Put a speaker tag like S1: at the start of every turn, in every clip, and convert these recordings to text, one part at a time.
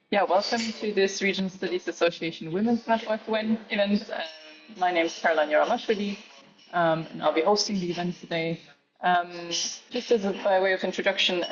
S1: Yeah, welcome to this Regional Studies Association Women's Network event. My name is Carolin Ioramashvili, and I'll be hosting the event today. Just by way of introduction,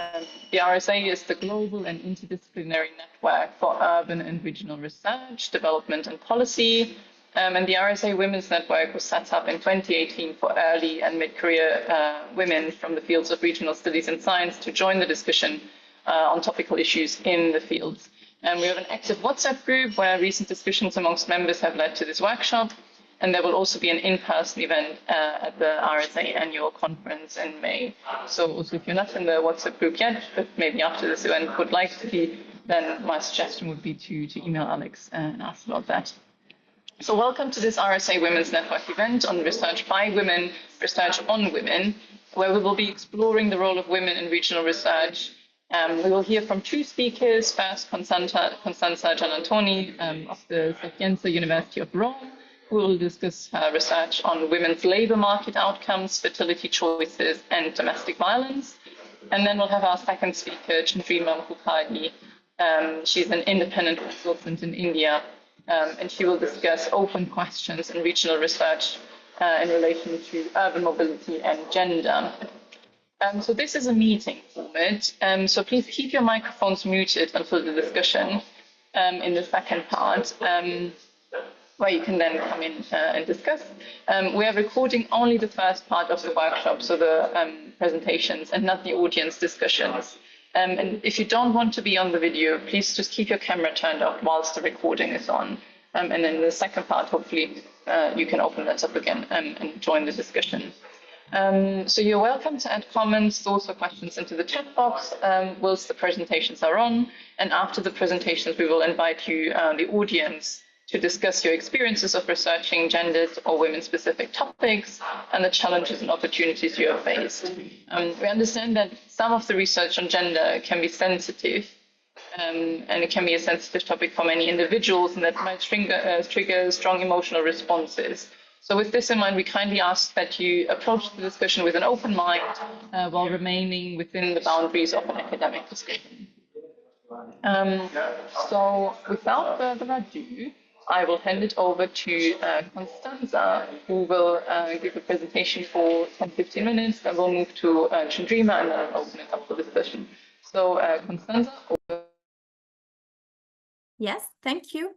S1: the RSA is the global and interdisciplinary network for urban and regional research, development, and policy. And the RSA Women's Network was set up in 2018 for early and mid-career women from the fields of regional studies and science to join the discussion on topical issues in the fields. And we have an active WhatsApp group where recent discussions amongst members have led to this workshop. And there will also be an in-person event at the RSA annual conference in May. So also if you're not in the WhatsApp group yet, but maybe after this event would like to be, then my suggestion would be to email Alex and ask about that. So welcome to this RSA Women's Network event on research by women, research on women, where we will be exploring the role of women in regional research. We will hear from two speakers. First, Costanza Giannantoni of the Sapienza University of Rome, who will discuss her research on women's labor market outcomes, fertility choices, and domestic violence. And then we'll have our second speaker, Chandrima Mukhopadhay. She's an independent consultant in India, and she will discuss open questions in regional research in relation to urban mobility and gender. So this is a meeting format, so please keep your microphones muted until the discussion in the second part, where you can then come in and discuss. We are recording only the first part of the workshop, so the presentations, and not the audience discussions. And if you don't want to be on the video, please just keep your camera turned off whilst the recording is on. And then the second part, hopefully, you can open that up again and join the discussion. So you're welcome to add comments, thoughts, or questions into the chat box whilst the presentations are on. And after the presentations, we will invite you, the audience, to discuss your experiences of researching gendered or women-specific topics and the challenges and opportunities you have faced. We understand that some of the research on gender can be sensitive, and it can be a sensitive topic for many individuals, and that might trigger strong emotional responses. So with this in mind, we kindly ask that you approach the discussion with an open mind while remaining within the boundaries of an academic discussion. So without further ado, I will hand it over to Costanza, who will give a presentation for 10-15 minutes, then we'll move to Chandrima, and then I'll open it up for discussion. So Costanza, over.
S2: Yes, thank you.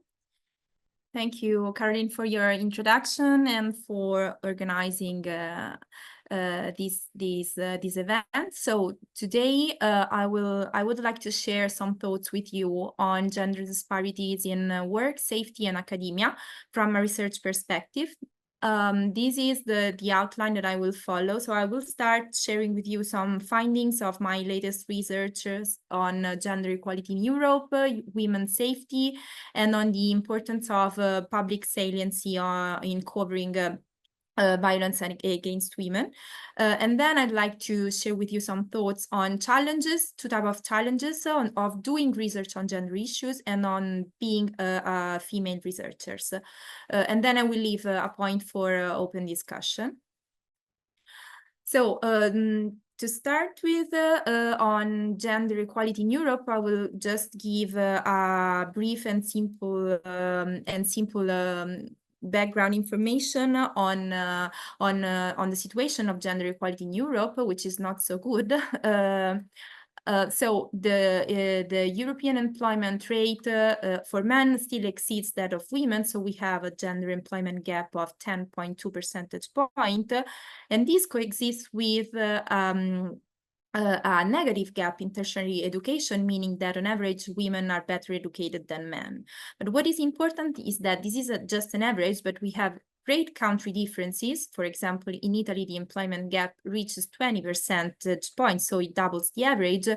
S2: Thank you, Carolin, for your introduction and for organizing this event. So today I would like to share some thoughts with you on gender disparities in work, safety, and academia from a research perspective. This is the outline that I will follow. So I will start sharing with you some findings of my latest research on gender equality in Europe, women's safety, and on the importance of public saliency in covering violence against women. And then I'd like to share with you some thoughts on challenges, two types of challenges of doing research on gender issues and on being a female researchers. And then I will leave a point for open discussion. So to start with, on gender equality in Europe, I will just give a brief and simple background information on the situation of gender equality in Europe, which is not so good. So the European employment rate for men still exceeds that of women. So we have a gender employment gap of 10.2 percentage point, and this coexists with a negative gap in tertiary education, meaning that on average women are better educated than men. But what is important is that this is just an average, but we have great country differences. For example, in Italy, the employment gap reaches 20 percentage points, so it doubles the average.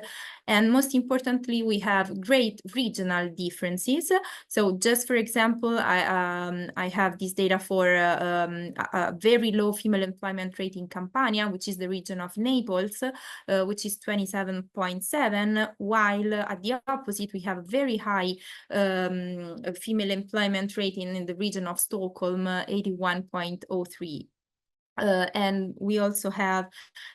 S2: And most importantly, we have great regional differences. So just for example, I have this data for a very low female employment rate in Campania, which is the region of Naples, which is 27.7, while at the opposite, we have a very high female employment rate in the region of Stockholm, 81.03. And we also have,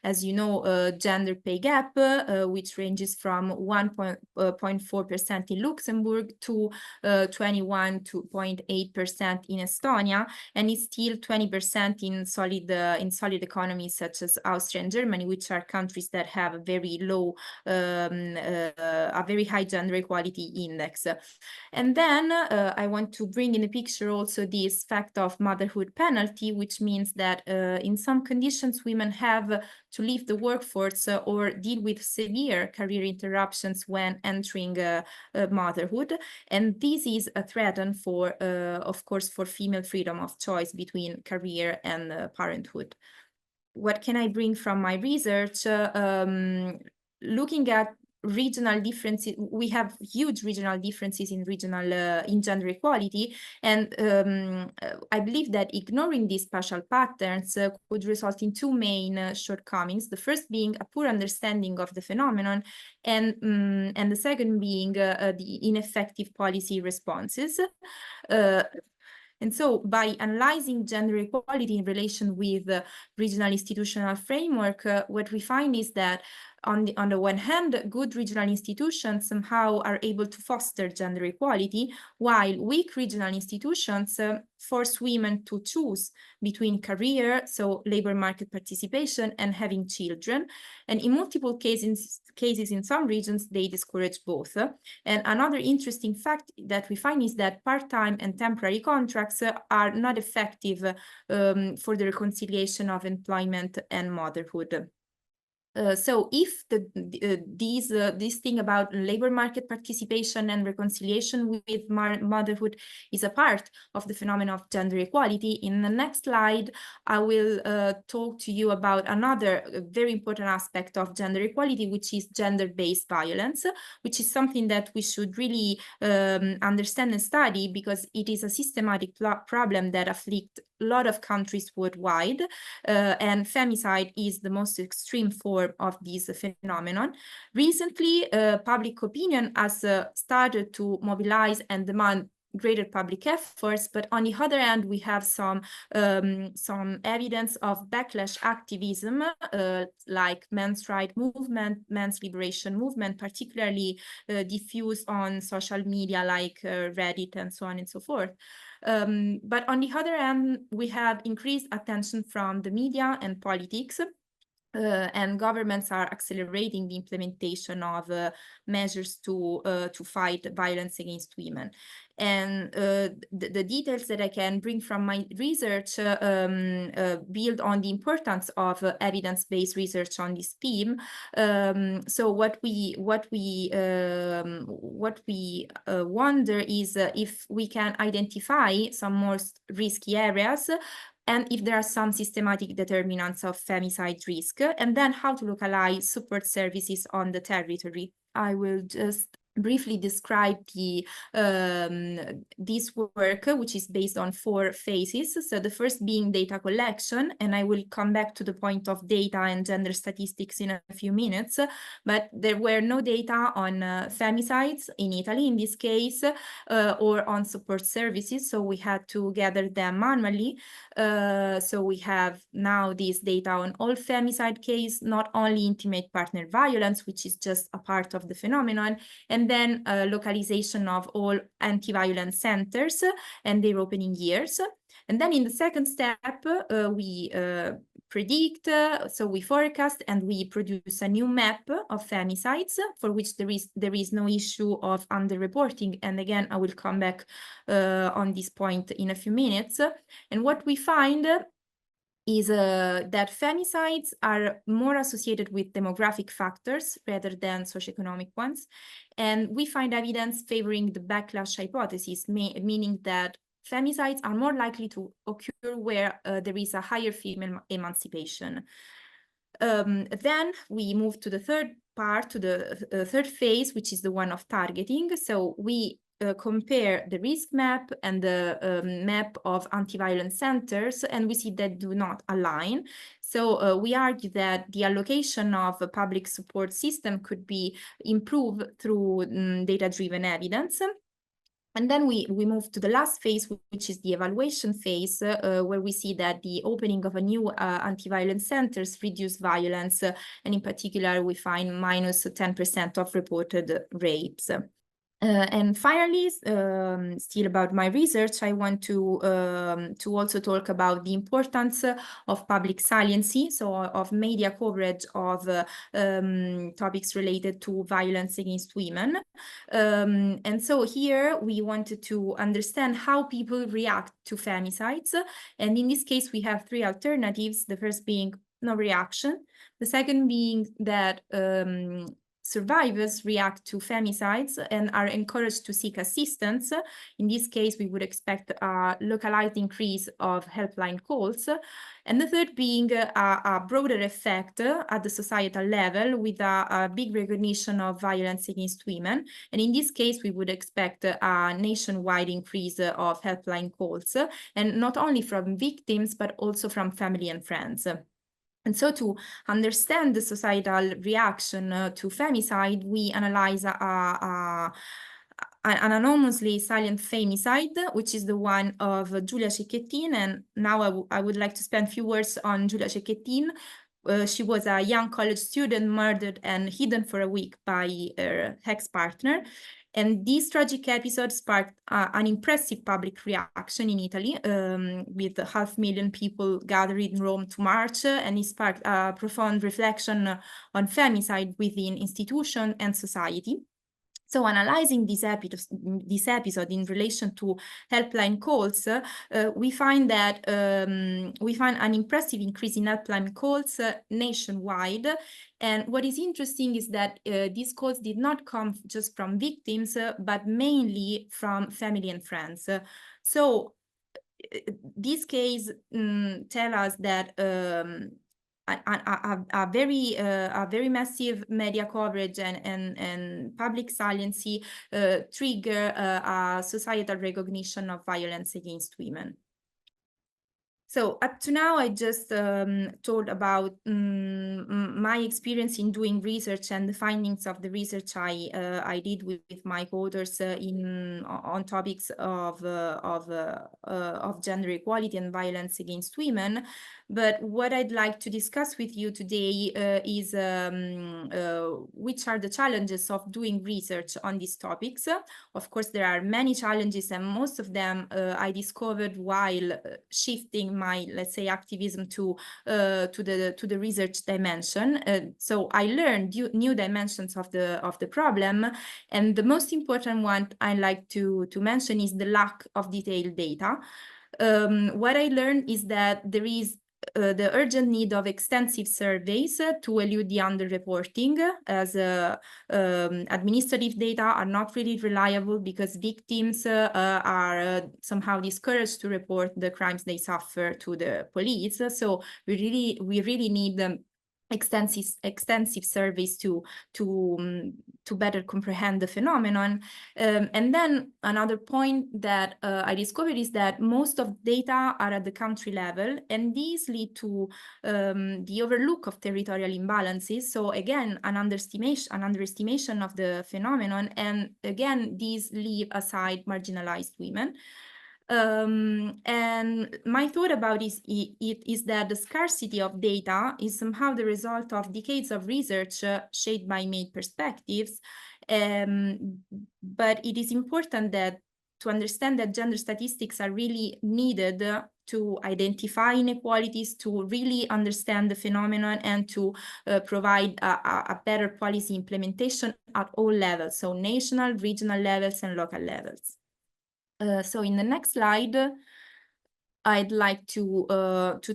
S2: as you know, a gender pay gap, which ranges from 1.4% in Luxembourg to 21.8% in Estonia, and it's still 20% in solid economies such as Austria and Germany, which are countries that have a very low, a very high gender equality index. And then I want to bring in the picture also this fact of motherhood penalty, which means that in some conditions, women have to leave the workforce or deal with severe career interruptions when entering motherhood. And this is a threat for, of course, for female freedom of choice between career and parenthood. What can I bring from my research? Looking at regional differences, we have huge regional differences in gender equality, and I believe that ignoring these spatial patterns could result in two main shortcomings. The first being a poor understanding of the phenomenon, and the second being the ineffective policy responses. And so by analyzing gender equality in relation with the regional institutional framework, what we find is that on the one hand, good regional institutions somehow are able to foster gender equality, while weak regional institutions force women to choose between career, so labor market participation, and having children. And in multiple cases in some regions, they discourage both. And another interesting fact that we find is that part-time and temporary contracts are not effective for the reconciliation of employment and motherhood. So if this thing about labor market participation and reconciliation with motherhood is a part of the phenomenon of gender equality, in the next slide, I will talk to you about another very important aspect of gender equality, which is gender-based violence, which is something that we should really understand and study, because it is a systematic problem that afflicts a lot of countries worldwide, and femicide is the most extreme form of this phenomenon. Recently, public opinion has started to mobilize and demand greater public efforts, but on the other hand, we have some evidence of backlash activism, like men's rights movement, men's liberation movement, particularly diffused on social media like Reddit and so on and so forth. But on the other hand, we have increased attention from the media and politics, and governments are accelerating the implementation of measures to fight violence against women. And the details that I can bring from my research build on the importance of evidence-based research on this theme. So what we wonder is if we can identify some most risky areas, and if there are some systematic determinants of femicide risk, and then how to localize support services on the territory. I will just briefly describe this work, which is based on 4 phases. So the first being data collection, and I will come back to the point of data and gender statistics in a few minutes, but there were no data on femicides in Italy in this case, or on support services, so we had to gather them manually. So we have now this data on all femicide cases, not only intimate partner violence, which is just a part of the phenomenon, and then localization of all anti-violence centers and their opening years. And then in the second step, we predict, so we forecast and we produce a new map of femicides for which there is no issue of underreporting. And again, I will come back on this point in a few minutes. And what we find is that femicides are more associated with demographic factors rather than socioeconomic ones. And we find evidence favoring the backlash hypothesis, meaning that femicides are more likely to occur where there is a higher female emancipation. Then we move to the third part, to the third phase, which is the one of targeting. So we compare the risk map and the map of anti-violence centers, and we see that do not align. So we argue that the allocation of a public support system could be improved through data-driven evidence. And then we move to the last phase, which is the evaluation phase, where we see that the opening of a new anti-violence centers reduce violence, and in particular, we find minus 10% of reported rapes. And finally, still about my research, I want to also talk about the importance of public saliency, so of media coverage of topics related to violence against women. And so here we wanted to understand how people react to femicides. And in this case, we have three alternatives. The first being no reaction. The second being that survivors react to femicides and are encouraged to seek assistance. In this case, we would expect a localized increase of helpline calls. And the third being a broader effect at the societal level with a big recognition of violence against women. And in this case, we would expect a nationwide increase of helpline calls, and not only from victims, but also from family and friends. And so to understand the societal reaction to femicide, we analyze an anonymously silent femicide, which is the one of Giulia Cecchettin. And now I would like to spend a few words on Giulia Cecchettin. She was a young college student murdered and hidden for a week by her ex-partner. And this tragic episode sparked an impressive public reaction in Italy, with 500,000 people gathered in Rome to march, and it sparked a profound reflection on femicide within institution and society. So analyzing this episode in relation to helpline calls, we find that we find an impressive increase in helpline calls nationwide. And what is interesting is that these calls did not come just from victims, but mainly from family and friends. So this case tell us that a very massive media coverage and public saliency trigger a societal recognition of violence against women. So up to now, I just told about my experience in doing research and the findings of the research I did with my co-authors on topics of gender equality and violence against women. But what I'd like to discuss with you today is which are the challenges of doing research on these topics. Of course, there are many challenges, and most of them I discovered while shifting my, let's say, activism to the research dimension. So I learned new dimensions of the problem, and the most important one I like to mention is the lack of detailed data. What I learned is that there is the urgent need of extensive surveys to elude the underreporting, as administrative data are not really reliable because victims are somehow discouraged to report the crimes they suffer to the police. So we really need extensive surveys to better comprehend the phenomenon. And then another point that I discovered is that most of data are at the country level, and these lead to the overlook of territorial imbalances. So again, an underestimation of the phenomenon, and again, these leave aside marginalized women. And my thought about it is that the scarcity of data is somehow the result of decades of research shaped by male perspectives. But it is important to understand that gender statistics are really needed to identify inequalities, to really understand the phenomenon, and to provide a better policy implementation at all levels, so national, regional levels, and local levels. So in the next slide, I'd like to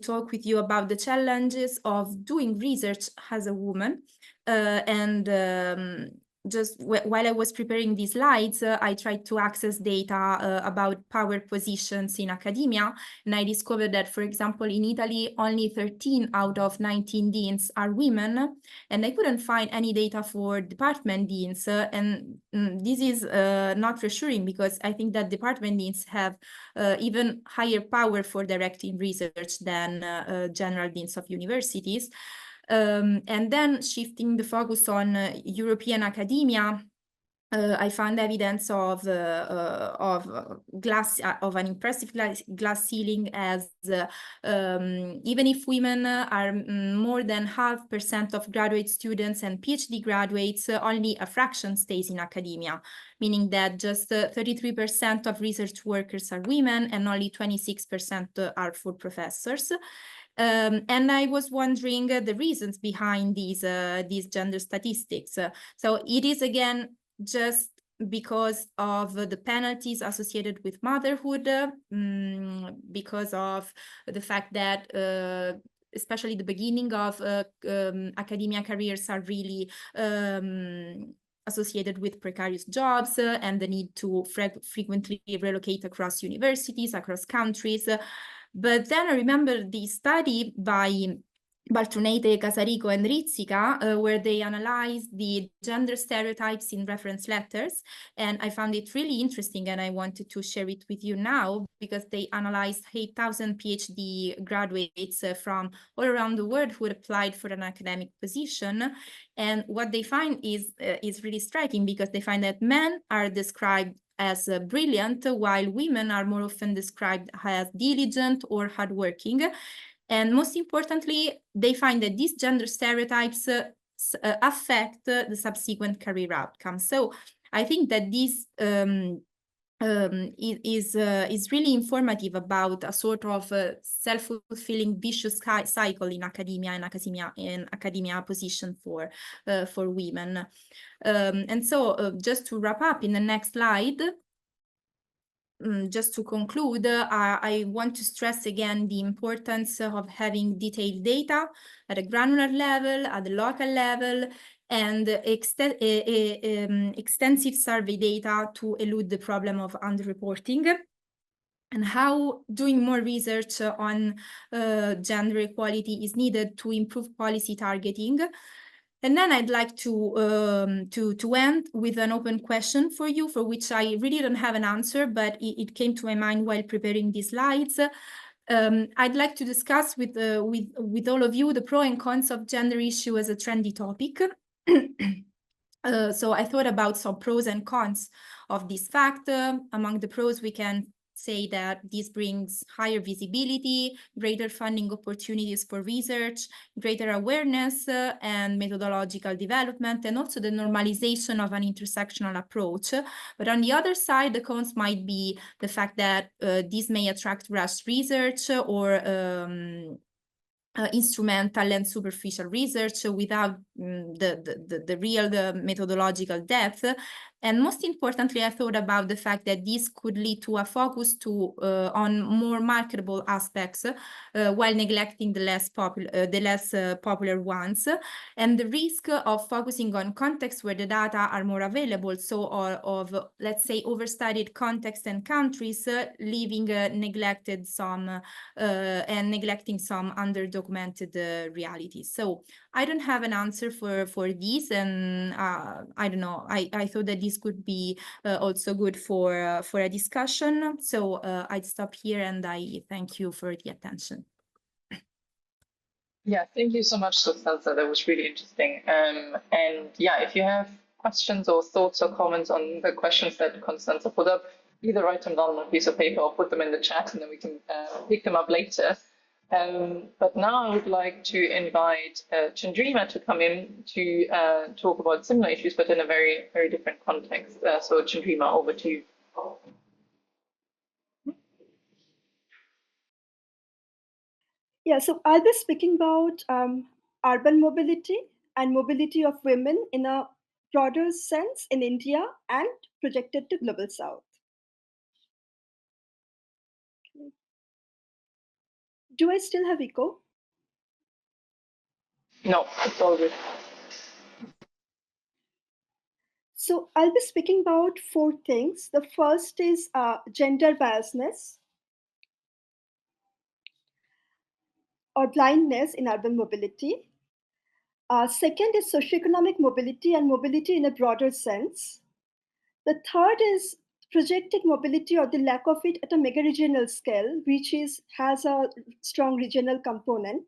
S2: talk with you about the challenges of doing research as a woman. Just while I was preparing these slides, I tried to access data about power positions in academia, and I discovered that, for example, in Italy, only 13 out of 19 deans are women, and I couldn't find any data for department deans, and this is not reassuring, because I think that department deans have even higher power for directing research than general deans of universities. And then shifting the focus on European academia, I found evidence of an impressive glass ceiling, as even if women are more than 0.5% of graduate students and PhD graduates, only a fraction stays in academia, meaning that just 33% of research workers are women and only 26% are full professors. And I was wondering the reasons behind these gender statistics. So it is, again, just because of the penalties associated with motherhood, because of the fact that especially the beginning of academia careers are really associated with precarious jobs and the need to frequently relocate across universities, across countries. But then I remember the study by Baltrunete, Casarico, and Rizzica, where they analyzed the gender stereotypes in reference letters. And I found it really interesting, and I wanted to share it with you now, because they analyzed 8,000 PhD graduates from all around the world who had applied for an academic position. And what they find is really striking, because they find that men are described as brilliant, while women are more often described as diligent or hardworking. And most importantly, they find that these gender stereotypes affect the subsequent career outcomes. So I think that this is really informative about a sort of self-fulfilling vicious cycle in academia and academia position for women. And so just to wrap up in the next slide, just to conclude, I want to stress again the importance of having detailed data at a granular level, at the local level, and extensive survey data to elude the problem of underreporting, and how doing more research on gender equality is needed to improve policy targeting. And then I'd like to end with an open question for you, for which I really don't have an answer, but it came to my mind while preparing these slides. I'd like to discuss with all of you the pros and cons of gender issue as a trendy topic. So I thought about some pros and cons of this fact. Among the pros, we can say that this brings higher visibility, greater funding opportunities for research, greater awareness and methodological development, and also the normalization of an intersectional approach. But on the other side, the cons might be the fact that this may attract rushed research or instrumental and superficial research without the real methodological depth. And most importantly, I thought about the fact that this could lead to a focus on more marketable aspects while neglecting the less popular ones, and the risk of focusing on contexts where the data are more available, so of let's say overstudied contexts and countries, leaving neglecting some underdocumented realities. So I don't have an answer for this, and I don't know. I thought that this could be also good for a discussion. So I'd stop here, and I thank you for the attention.
S1: Yeah, thank you so much, Costanza. That was really interesting. And yeah, if you have questions or thoughts or comments on the questions that Costanza put up, either write them down on a piece of paper or put them in the chat, and then we can pick them up later. But now I would like to invite Chandrima to come in to talk about similar issues, but in a very, very different context. So Chandrima, over to you.
S3: Yeah, so I'll be speaking about urban mobility and mobility of women in a broader sense in India and projected to Global South. Do I still have echo?
S1: No, it's all good.
S3: So I'll be speaking about 4 things. The first is gender biasness or blindness in urban mobility. Second is socioeconomic mobility and mobility in a broader sense. The third is projected mobility or the lack of it at a mega-regional scale, which has a strong regional component.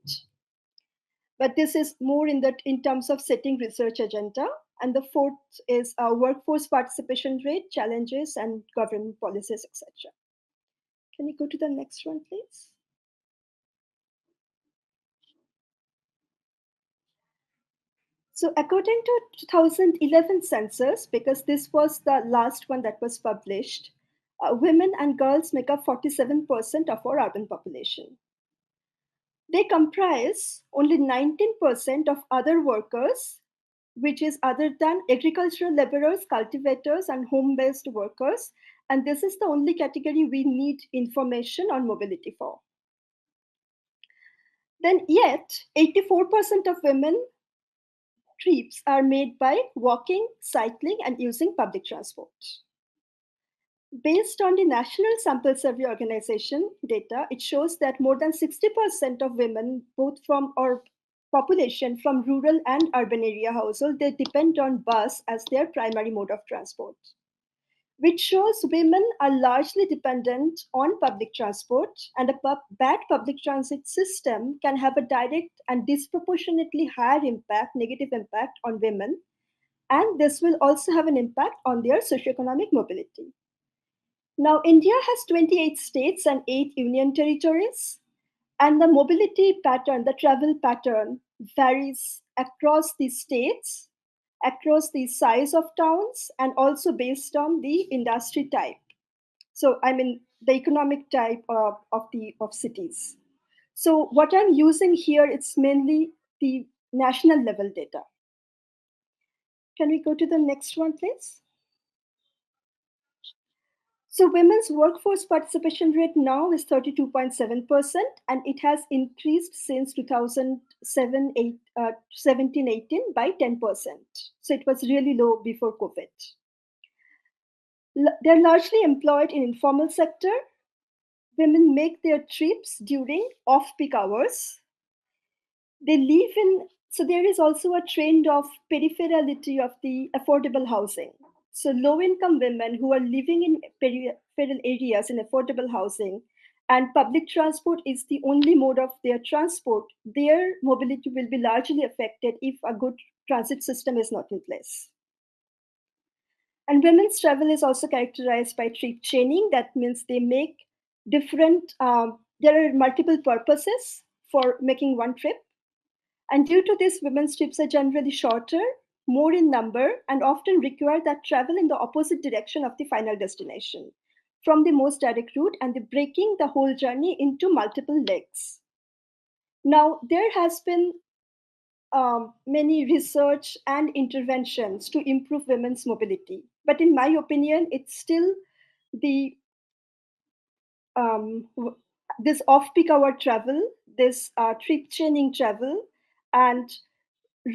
S3: But this is more in terms of setting research agenda. And the fourth is workforce participation rate, challenges, and government policies, etc. Can you go to the next one, please? So according to 2011 census, because this was the last one that was published, women and girls make up 47% of our urban population. They comprise only 19% of other workers, which is other than agricultural laborers, cultivators, and home-based workers. And this is the only category we need information on mobility for. Then yet, 84% of women trips are made by walking, cycling, and using public transport. Based on the National Sample Survey Organization data, it shows that more than 60% of women, both from our population from rural and urban area household, they depend on bus as their primary mode of transport, which shows women are largely dependent on public transport, and a bad public transit system can have a direct and disproportionately higher impact, negative impact on women, and this will also have an impact on their socioeconomic mobility. Now, India has 28 states and 8 union territories, and the mobility pattern, the travel pattern, varies across the states, across the size of towns, and also based on the industry type. So, I mean, the economic type of cities. So, what I'm using here, it's mainly the national level data. Can we go to the next one, please? So women's workforce participation rate now is 32.7%, and it has increased since 2017-18 by 10%. So it was really low before COVID. They're largely employed in informal sector. Women make their trips during off-peak hours. They live in, so there is also a trend of peripherality of the affordable housing. So low-income women who are living in peripheral areas in affordable housing, and public transport is the only mode of their transport, their mobility will be largely affected if a good transit system is not in place. And women's travel is also characterized by trip chaining. That means they make different, there are multiple purposes for making one trip. And due to this, women's trips are generally shorter, more in number, and often require that travel in the opposite direction of the final destination from the most direct route, and breaking the whole journey into multiple legs. Now, there has been many research and interventions to improve women's mobility. But in my opinion, it's still the this off-peak hour travel, this trip chaining travel, and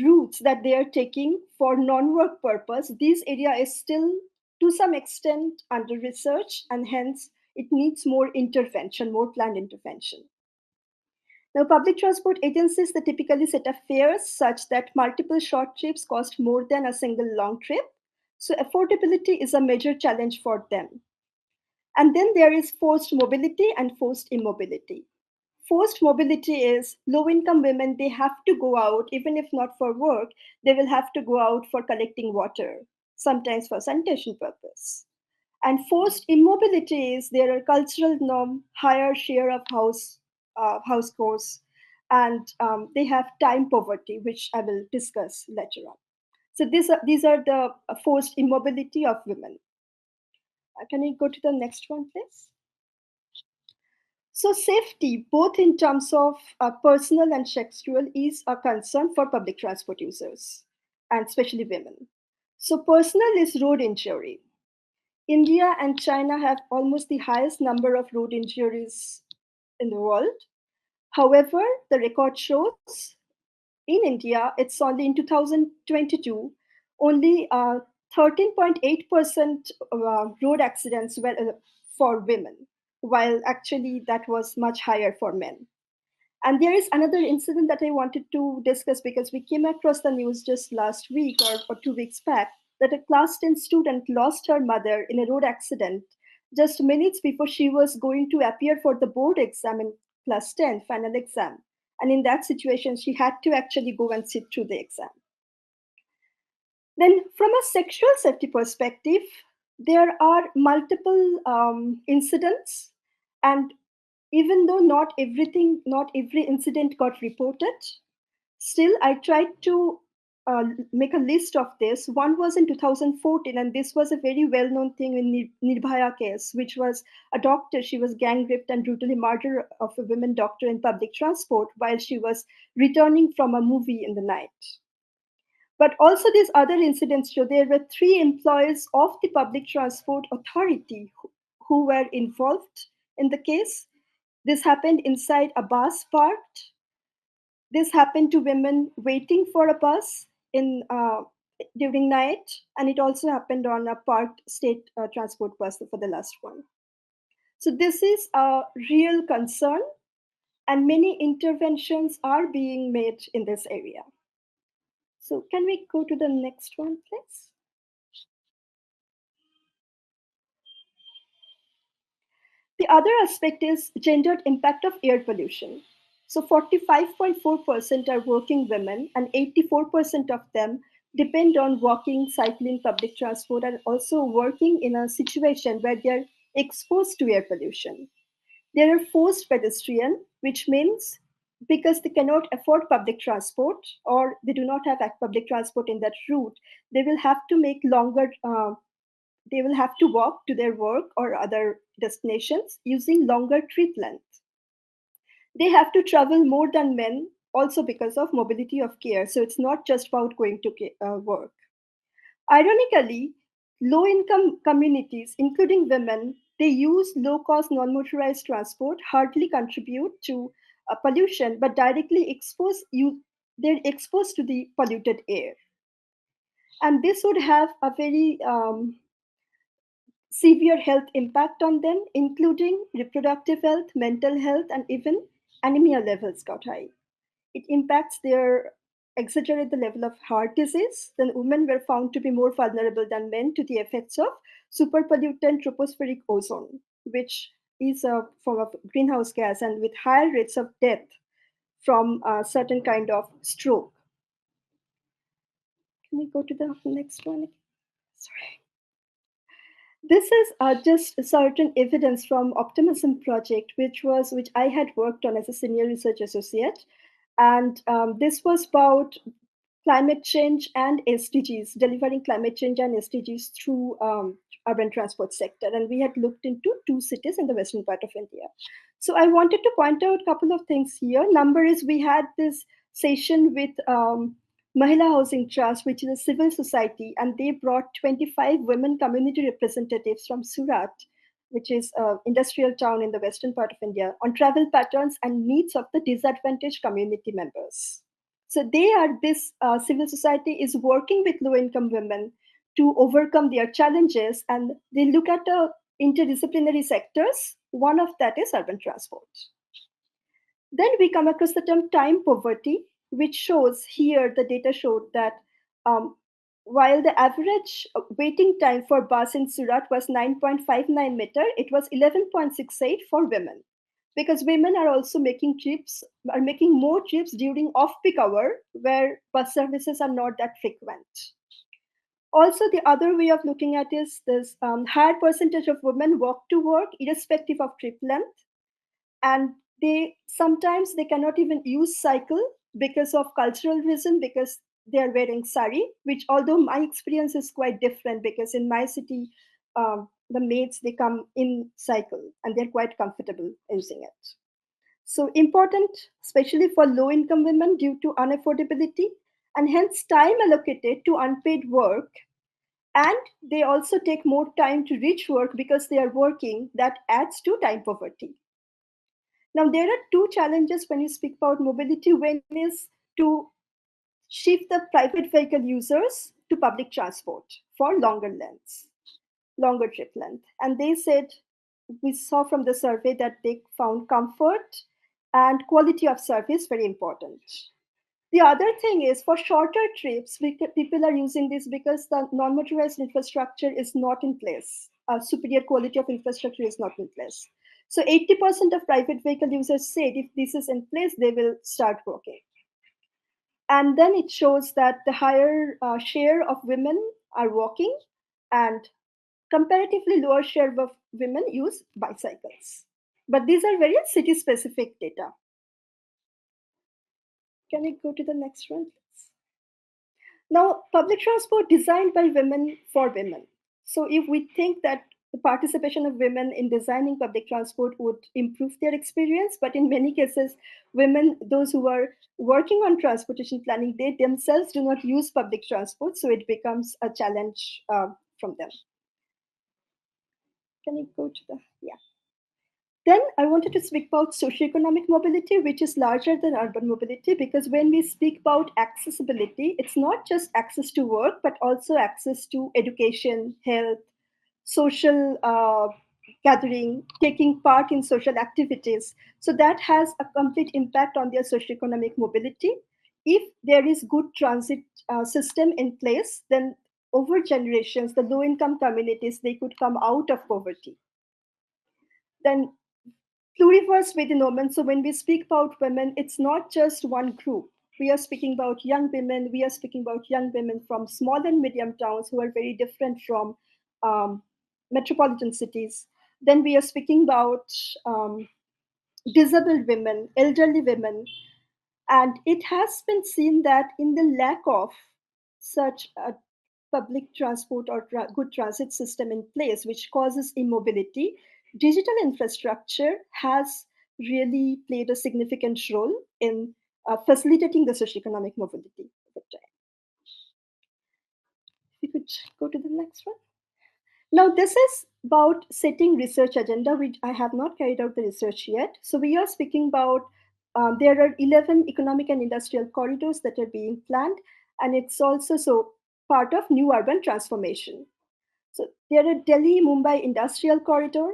S3: routes that they are taking for non-work purpose, this area is still to some extent under research, and hence it needs more intervention, more planned intervention. Now, public transport agencies, they typically set up fares such that multiple short trips cost more than a single long trip. So affordability is a major challenge for them. And then there is forced mobility and forced immobility. Forced mobility is low-income women, they have to go out, even if not for work, they will have to go out for collecting water, sometimes for sanitation purpose. And forced immobility is there are cultural norm, higher share of house chores, and they have time poverty, which I will discuss later on. So these are the forced immobility of women. Can we go to the next one, please? So safety, both in terms of personal and sexual, is a concern for public transport users, and especially women. So personal is road injury. India and China have almost the highest number of road injuries in the world. However, the record shows in India, it's only in 2022, only 13.8% road accidents were for women, while actually that was much higher for men. And there is another incident that I wanted to discuss because we came across the news just last week or 2 weeks back that a class 10 student lost her mother in a road accident just minutes before she was going to appear for the board exam in class 10 final exam. And in that situation, she had to actually go and sit through the exam. Then from a sexual safety perspective, there are multiple incidents, and even though not every incident got reported, still I tried to make a list of this. One was in 2014, and this was a very well-known thing in Nirbhaya case, which was a doctor. She was gang raped and brutally murdered of a women doctor in public transport while she was returning from a movie in the night. But also these other incidents show there were 3 employees of the public transport authority who were involved in the case. This happened inside a bus parked. This happened to women waiting for a bus during night, and it also happened on a parked state transport bus for the last one. So this is a real concern, and many interventions are being made in this area. So can we go to the next one, please? The other aspect is gendered impact of air pollution. So 45.4% are working women, and 84% of them depend on walking, cycling, public transport, and also working in a situation where they're exposed to air pollution. They are forced pedestrian, which means because they cannot afford public transport or they do not have public transport in that route, they will have to make longer they will have to walk to their work or other destinations using longer trip length. They have to travel more than men also because of mobility of care. So it's not just about going to work. Ironically, low income communities, including women, they use low cost non motorized transport, hardly contribute to pollution, but directly they're exposed to the polluted air. And this would have a very severe health impact on them, including reproductive health, mental health, and even anemia levels got high. It impacts their exaggerate the level of heart disease. Then women were found to be more vulnerable than men to the effects of superpollutant tropospheric ozone, which is a form of greenhouse gas, and with higher rates of death from a certain kind of stroke. Can we go to the next one? Sorry. This is just certain evidence from Optimism Project, which I had worked on as a senior research associate, and this was about climate change and SDGs, delivering climate change and SDGs through urban transport sector, and we had looked into 2 cities in the western part of India. So I wanted to point out a couple of things here. Number is we had this session with Mahila Housing Trust, which is a civil society, and they brought 25 women community representatives from Surat, which is an industrial town in the western part of India, on travel patterns and needs of the disadvantaged community members. So this civil society is working with low-income women to overcome their challenges, and they look at interdisciplinary sectors. One of that is urban transport. Then we come across the term time poverty, which shows here the data showed that while the average waiting time for bus in Surat was 9.59 meter, it was 11.68 for women, because women are also making more trips during off-peak hour where bus services are not that frequent. Also, the other way of looking at is this higher percentage of women walk to work irrespective of trip length, and sometimes they cannot even use cycle because of cultural reason, because they are wearing sari, which although my experience is quite different, because in my city the maids, they come in cycle and they're quite comfortable using it. So important, especially for low income women due to unaffordability, and hence time allocated to unpaid work. And they also take more time to reach work because they are working. That adds to time poverty. Now, there are 2 challenges when you speak about mobility. One is to shift the private vehicle users to public transport for longer trip length. And they said, we saw from the survey that they found comfort and quality of service very important. The other thing is for shorter trips, people are using this because the non-motorized infrastructure is not in place. Superior quality of infrastructure is not in place. So 80% of private vehicle users said if this is in place, they will start working. And then it shows that the higher share of women are walking and comparatively lower share of women use bicycles. But these are very city-specific data. Can I go to the next one, please? Now, public transport designed by women for women. So if we think that the participation of women in designing public transport would improve their experience, but in many cases, women, those who are working on transportation planning, they themselves do not use public transport, so it becomes a challenge from them. Can you go to the, yeah. Then I wanted to speak about socioeconomic mobility, which is larger than urban mobility, because when we speak about accessibility, it's not just access to work, but also access to education, health, social gathering, taking part in social activities. So that has a complete impact on their socioeconomic mobility. If there is good transit system in place, then over generations, the low-income communities, they could come out of poverty. Then pluriverse phenomenon. So when we speak about women, it's not just one group. We are speaking about young women. We are speaking about young women from small and medium towns who are very different from metropolitan cities. Then we are speaking about disabled women, elderly women. And it has been seen that in the lack of such a public transport or good transit system in place, which causes immobility, digital infrastructure has really played a significant role in facilitating the socioeconomic mobility over time. If you could go to the next one. Now, this is about setting research agenda, which I have not carried out the research yet. So we are speaking about there are 11 economic and industrial corridors that are being planned, and it's also so part of new urban transformation. So there are Delhi-Mumbai Industrial Corridor,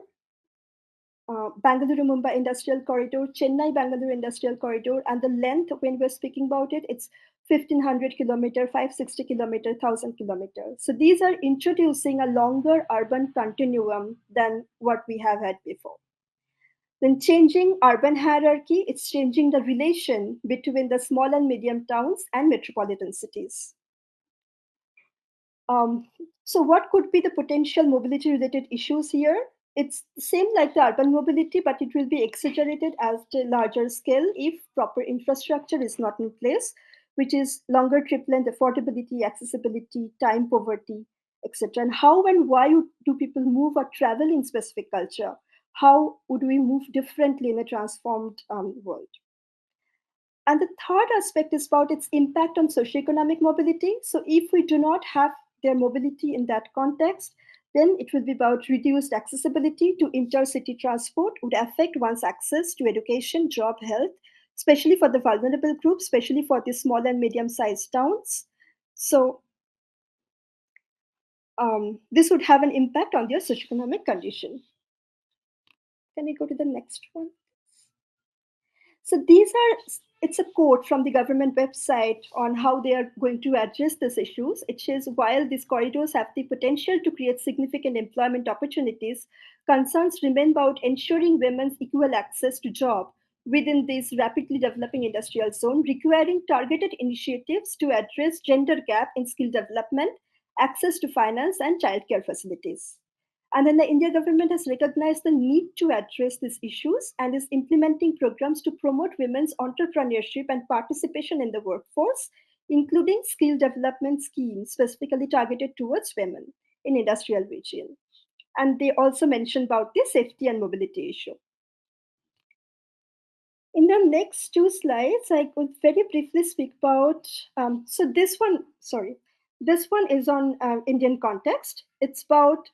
S3: Bangalore-Mumbai Industrial Corridor, Chennai-Bangalore Industrial Corridor, and the length, when we're speaking about it, it's 1,500 kilometer, 560 kilometer, 1,000 kilometers. So these are introducing a longer urban continuum than what we have had before. Then changing urban hierarchy, it's changing the relation between the small and medium towns and metropolitan cities. So what could be the potential mobility related issues here? It's the same like the urban mobility, but it will be exaggerated at a larger scale if proper infrastructure is not in place, which is longer trip length, affordability, accessibility, time poverty, etc. And how and why do people move or travel in specific culture? How would we move differently in a transformed world? And the third aspect is about its impact on socioeconomic mobility. So if we do not have their mobility in that context, then it will be about reduced accessibility to intercity transport would affect one's access to education, job, health, especially for the vulnerable groups, especially for the small and medium-sized towns. So this would have an impact on their socioeconomic condition. Can we go to the next one? So it's a quote from the government website on how they are going to address these issues. It says, while these corridors have the potential to create significant employment opportunities, concerns remain about ensuring women's equal access to job within this rapidly developing industrial zone, requiring targeted initiatives to address gender gap in skill development, access to finance and childcare facilities. And then the Indian government has recognized the need to address these issues and is implementing programs to promote women's entrepreneurship and participation in the workforce, including skill development schemes specifically targeted towards women in industrial region. And they also mentioned about the safety and mobility issue. In the next two slides, I could very briefly speak about, this one is on Indian context. It's about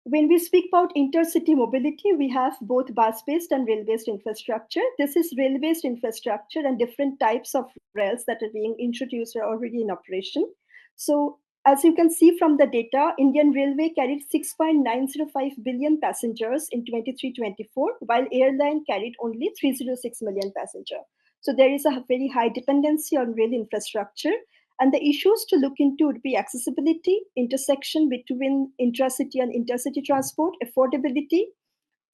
S3: when we speak about intercity mobility, we have both bus-based and rail-based infrastructure. This is rail-based infrastructure and different types of rails that are being introduced or already in operation. So as you can see from the data, Indian Railway carried 6.905 billion passengers in 23-24, while airline carried only 306 million passengers. So there is a very high dependency on rail infrastructure. And the issues to look into would be accessibility, intersection between intracity and intercity transport, affordability,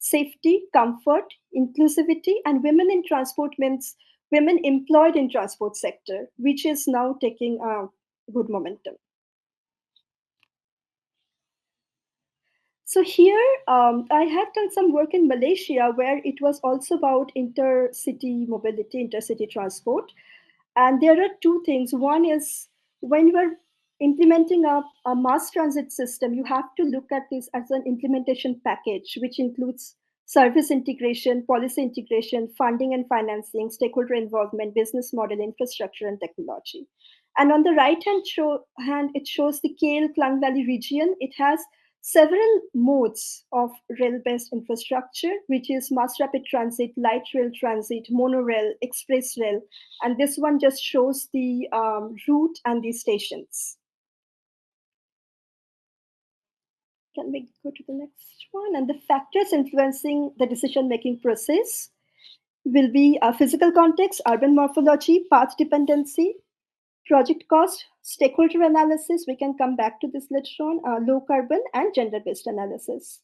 S3: safety, comfort, inclusivity, and women in transport means women employed in transport sector, which is now taking a good momentum. So here, I had done some work in Malaysia where it was also about intercity mobility, intercity transport. And there are two things. One is when you are implementing a mass transit system, you have to look at this as an implementation package, which includes service integration, policy integration, funding and financing, stakeholder involvement, business model, infrastructure, and technology. And on the right hand, it shows the Kale Klang Valley region. It has several modes of rail-based infrastructure, which is mass rapid transit, light rail transit, monorail, express rail, and this one just shows the route and the stations. Can we go to the next one? And the factors influencing the decision-making process will be physical context, urban morphology, path dependency, project cost, stakeholder analysis, we can come back to this later on, low carbon, and gender-based analysis.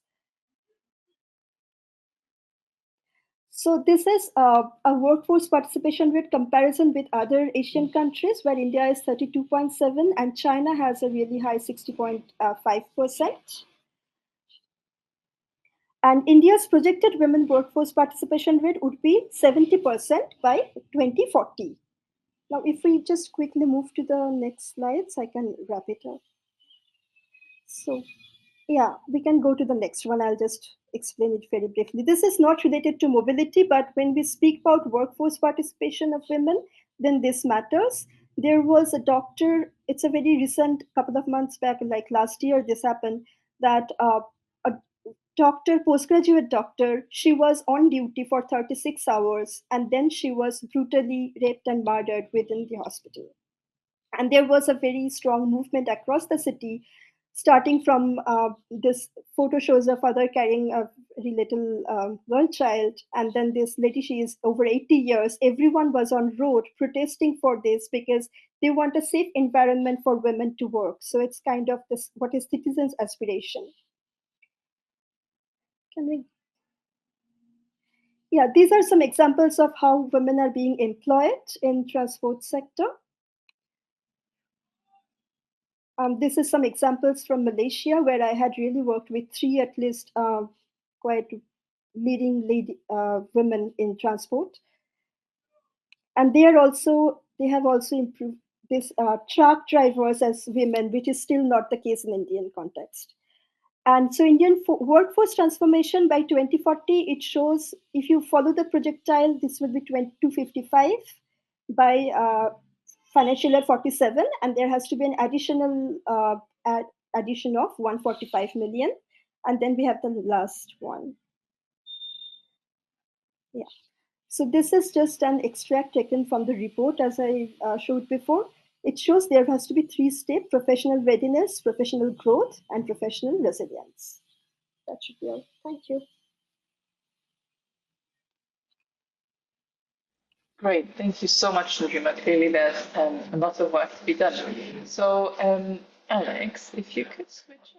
S3: So this is a workforce participation rate comparison with other Asian countries, where India is 32.7 and China has a really high 60.5%. And India's projected women workforce participation rate would be 70% by 2040. Now, if we just quickly move to the next slides, I can wrap it up. So, yeah, we can go to the next one. I'll just explain it very briefly. This is not related to mobility, but when we speak about workforce participation of women, then this matters. There was a doctor, it's a very recent couple of months back, like last year, this happened, that a doctor, postgraduate doctor, she was on duty for 36 hours and then she was brutally raped and murdered within the hospital. And there was a very strong movement across the city, starting from this photo shows a father carrying a very little girl child, and then this lady, she is over 80 years. Everyone was on road protesting for this because they want a safe environment for women to work. So it's kind of this, what is citizens' aspiration. Can we? Yeah, these are some examples of how women are being employed in transport sector. This is some examples from Malaysia, where I had really worked with three at least quite leading women in transport. And they have also improved this truck drivers as women, which is still not the case in Indian context. And so Indian workforce transformation by 2040, it shows, if you follow the projectile, this will be 255 by financial year 47, and there has to be an additional addition of 145 million. And then we have the last one. Yeah. So this is just an extract taken from the report, as I showed before. It shows there has to be 3 steps: professional readiness, professional growth, and professional resilience. That should be all. Thank you.
S1: Great, thank you so much, Chandrima. Clearly, there's a lot of work to be done. So, Alex, if you could switch